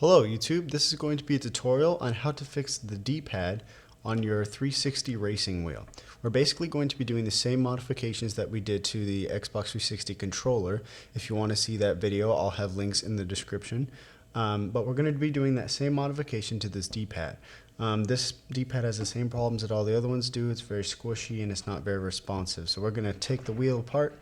Hello YouTube, this is going to be a tutorial on how to fix the D-pad on your 360 racing wheel. We're basically going to be doing the same modifications that we did to the Xbox 360 controller. If you want to see that video, I'll have links in the description. But we're going to be doing that same modification to this D-pad. This D-pad has the same problems that all the other ones do. It's very squishy and it's not very responsive. So we're going to take the wheel apart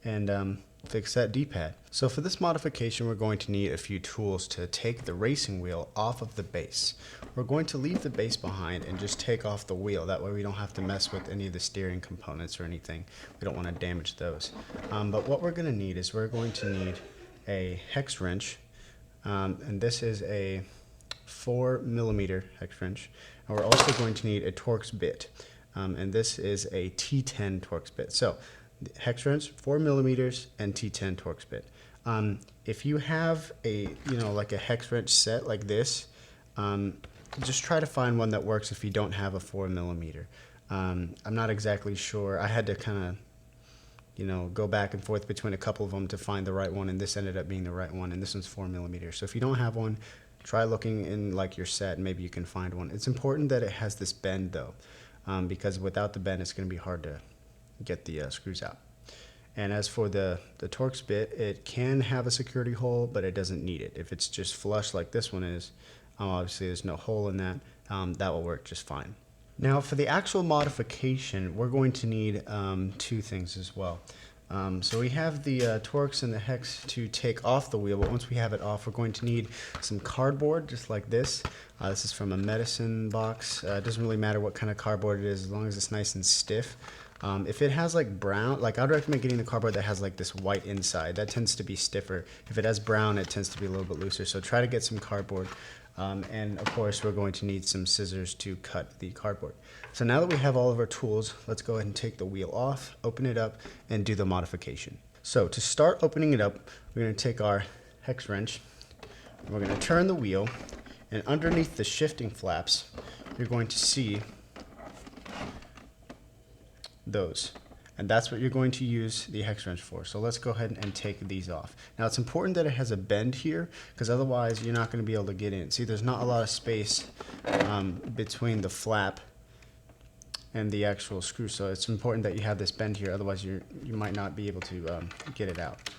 and fix that D-pad. So for this modification, we're going to need a few tools to take the racing wheel off of the base. We're going to leave the base behind and just take off the wheel. That way we don't have to mess with any of the steering components or anything. We don't want to damage those. But what we're going to need is we're going to need a hex wrench. And this is a 4mm hex wrench. And we're also going to need a Torx bit. And this is a T10 Torx bit. So hex wrench, 4mm, and T10 Torx bit. If you have a, like a hex wrench set like this, just try to find one that works if you don't have a 4mm. I'm not exactly sure. I had to kind of, go back and forth between a couple of them to find the right one, and this ended up being the right one, and this one's 4mm. So if you don't have one, try looking in like your set, and maybe you can find one. It's important that it has this bend though, because without the bend, it's going to be hard to get the screws out. And as for the Torx bit, it can have a security hole, but it doesn't need it. If it's just flush like this one is, obviously there's no hole in that, that will work just fine. Now for the actual modification, we're going to need two things as well. So we have the Torx and the hex to take off the wheel, but once we have it off, we're going to need some cardboard just like this. This is from a medicine box. It doesn't really matter what kind of cardboard it is as long as it's nice and stiff. If it has like brown, like I'd recommend getting the cardboard that has like this white inside. That tends to be stiffer. If it has brown, it tends to be a little bit looser. So try to get some cardboard. And of course, we're going to need some scissors to cut the cardboard. So now that we have all of our tools, let's go ahead and take the wheel off, open it up, and do the modification. So to start opening it up, we're going to take our hex wrench, and we're going to turn the wheel, and underneath the shifting flaps, you're going to see those, and that's what you're going to use the hex wrench for. So let's go ahead and take these off. Now it's important that it has a bend here, because otherwise you're not going to be able to get in. See, there's not a lot of space between the flap and the actual screw, so it's important that you have this bend here, otherwise you might not be able to get it out.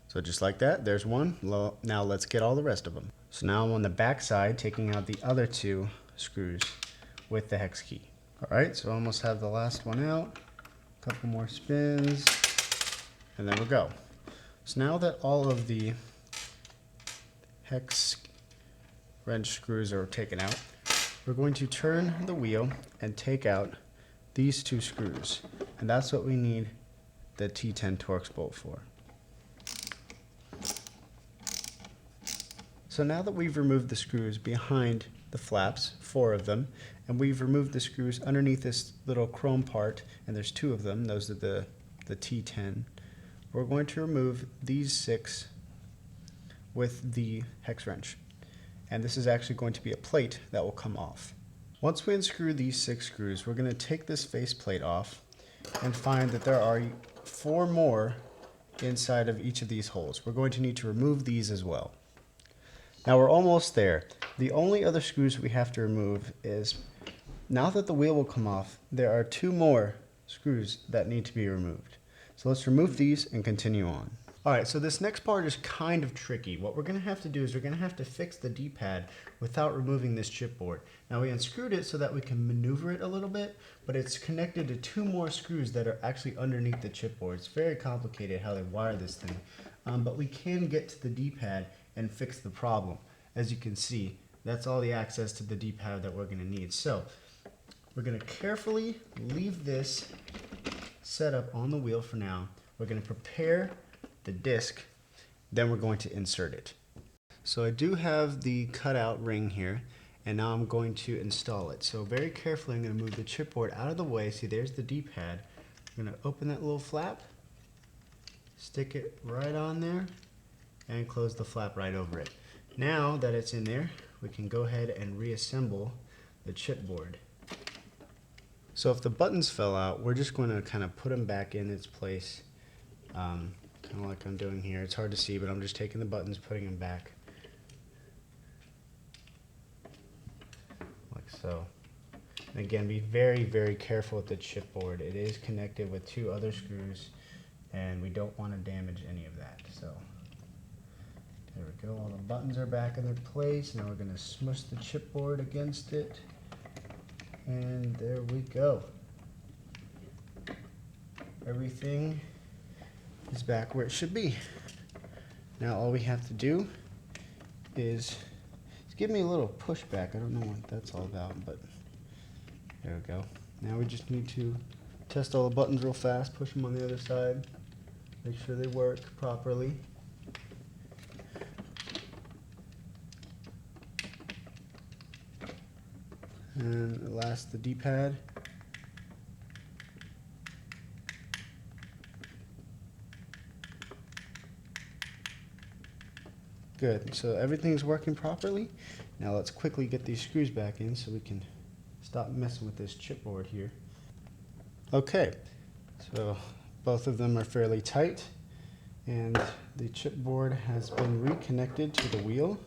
So just like that, there's one. Now let's get all the rest of them. So now I'm on the back side taking out the other two screws with the hex key. All right, so I almost have the last one out. A couple more spins, and then we go. So now that all of the hex wrench screws are taken out, we're going to turn the wheel and take out these two screws. And that's what we need the T10 Torx bolt for. So now that we've removed the screws behind the flaps, 4 of them, and we've removed the screws underneath this little chrome part, and there's 2 of them, those are the T10, we're going to remove these 6 with the hex wrench. And this is actually going to be a plate that will come off. Once we unscrew these 6 screws, we're going to take this faceplate off and find that there are 4 more inside of each of these holes. We're going to need to remove these as well. Now we're almost there. The only other screws we have to remove is, now that the wheel will come off, there are 2 more screws that need to be removed. So let's remove these and continue on. Alright, so this next part is kind of tricky. What we're going to have to do is we're going to have to fix the D-pad without removing this chipboard. Now we unscrewed it so that we can maneuver it a little bit, but it's connected to 2 more screws that are actually underneath the chipboard. It's very complicated how they wire this thing, but we can get to the D-pad and fix the problem. As you can see, that's all the access to the D-pad that we're going to need. So we're going to carefully leave this set up on the wheel for now. We're going to prepare the disc, then we're going to insert it. So I do have the cutout ring here, and now I'm going to install it. So very carefully I'm going to move the chipboard out of the way. See, there's the D-pad. I'm going to open that little flap, stick it right on there, and close the flap right over it. Now that it's in there, we can go ahead and reassemble the chipboard. So if the buttons fell out, we're just going to kind of put them back in its place, kind of like I'm doing here. It's hard to see, but I'm just taking the buttons, putting them back, like so. And again, be very, very careful with the chipboard. It is connected with 2 other screws, and we don't want to damage any of that. So there we go. All the buttons are back in their place. Now we're going to smush the chipboard against it. And there we go. Everything is back where it should be. Now all we have to do is give me a little pushback. I don't know what that's all about, but there we go. Now we just need to test all the buttons real fast, push them on the other side, make sure they work properly. And last, the D-pad. Good, so everything's working properly. Now let's quickly get these screws back in so we can stop messing with this chipboard here. Okay, so both of them are fairly tight, and the chipboard has been reconnected to the wheel,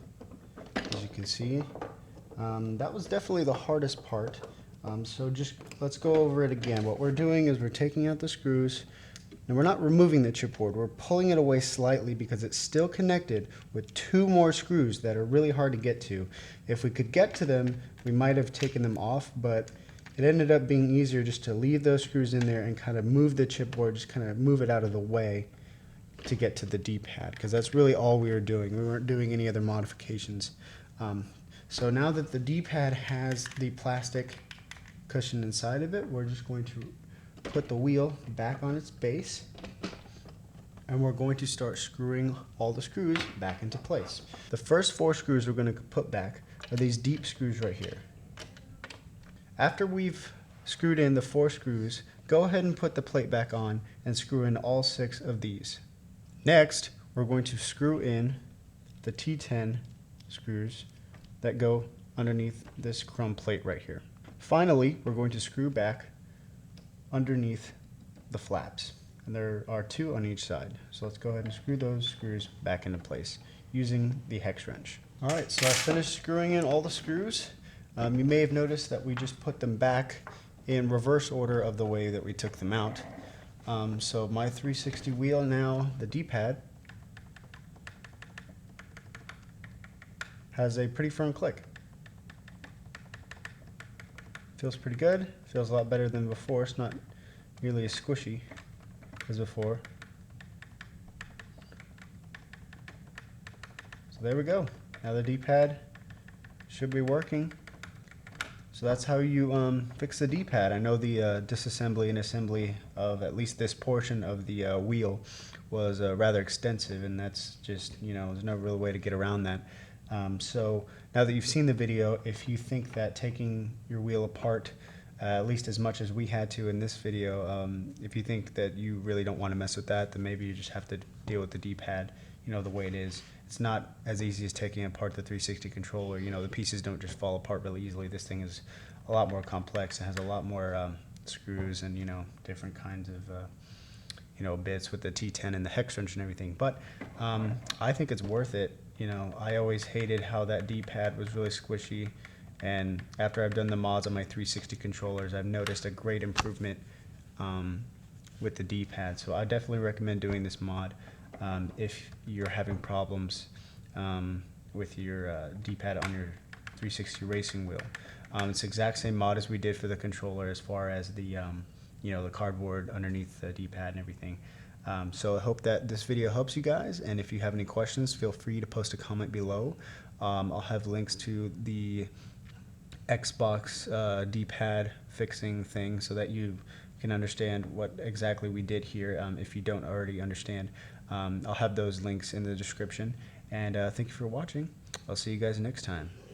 as you can see. That was definitely the hardest part, so just let's go over it again. What we're doing is we're taking out the screws, and we're not removing the chipboard. We're pulling it away slightly because it's still connected with 2 more screws that are really hard to get to. If we could get to them, we might have taken them off, but it ended up being easier just to leave those screws in there and kind of move the chipboard, just kind of move it out of the way to get to the D-pad, because that's really all we were doing. We weren't doing any other modifications. So now that the D-pad has the plastic cushion inside of it, we're just going to put the wheel back on its base, and we're going to start screwing all the screws back into place. The first 4 screws we're going to put back are these deep screws right here. After we've screwed in the 4 screws, go ahead and put the plate back on and screw in all 6 of these. Next, we're going to screw in the T10 screws that go underneath this chrome plate right here. Finally, we're going to screw back underneath the flaps, and there are 2 on each side. So let's go ahead and screw those screws back into place using the hex wrench. All right, so I finished screwing in all the screws. You may have noticed that we just put them back in reverse order of the way that we took them out. So my 360 wheel now, the D-pad, has a pretty firm click. Feels pretty good. Feels a lot better than before. It's not nearly as squishy as before. So there we go. Now the D-pad should be working. So that's how you fix the D-pad. I know the disassembly and assembly of at least this portion of the wheel was rather extensive, and that's just, there's no real way to get around that. So now that you've seen the video, if you think that taking your wheel apart at least as much as we had to in this video, if you think that you really don't want to mess with that, then maybe you just have to deal with the D-pad, the way it is. It's not as easy as taking apart the 360 controller. The pieces don't just fall apart really easily. This thing is a lot more complex. It has a lot more screws and different kinds of bits with the T10 and the hex wrench and everything. But I think it's worth it. I always hated how that D-pad was really squishy, and after I've done the mods on my 360 controllers, I've noticed a great improvement with the D-pad. So I definitely recommend doing this mod if you're having problems with your D-pad on your 360 racing wheel. It's the exact same mod as we did for the controller, as far as the the cardboard underneath the D-pad and everything. So I hope that this video helps you guys, and if you have any questions, feel free to post a comment below. I'll have links to the Xbox D-pad fixing thing so that you can understand what exactly we did here if you don't already understand. I'll have those links in the description, and thank you for watching. I'll see you guys next time.